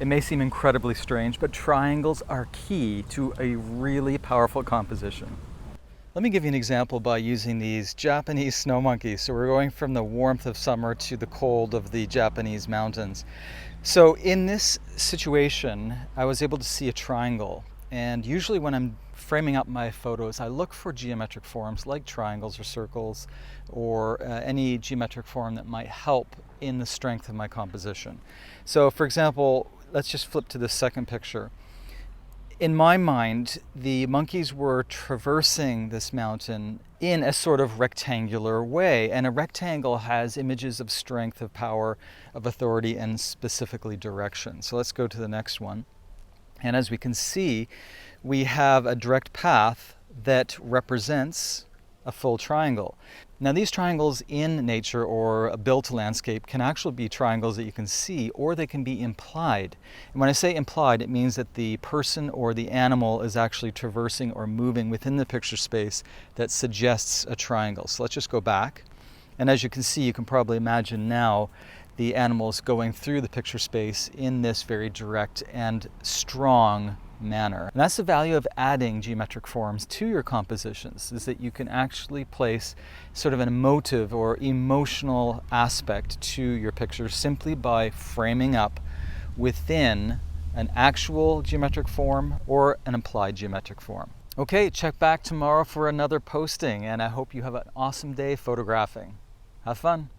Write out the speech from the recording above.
It may seem incredibly strange, but triangles are key to a really powerful composition. Let me give you an example by using these Japanese snow monkeys. So we're going from the warmth of summer to the cold of the Japanese mountains. So in this situation, I was able to see a triangle. And usually when I'm framing up my photos, I look for geometric forms like triangles or circles or any geometric form that might help in the strength of my composition. So for example, let's just flip to the second picture. In my mind, the monkeys were traversing this mountain in a sort of rectangular way, and a rectangle has images of strength, of power, of authority, and specifically direction. So let's go to the next one. And as we can see, we have a direct path that represents a full triangle. Now these triangles in nature or a built landscape can actually be triangles that you can see, or they can be implied. And when I say implied, it means that the person or the animal is actually traversing or moving within the picture space that suggests a triangle. So let's just go back. And as you can see, you can probably imagine now the animals going through the picture space in this very direct and strong manner. And that's the value of adding geometric forms to your compositions, is that you can actually place sort of an emotive or emotional aspect to your pictures simply by framing up within an actual geometric form or an implied geometric form. Okay, check back tomorrow for another posting, and I hope you have an awesome day photographing. Have fun.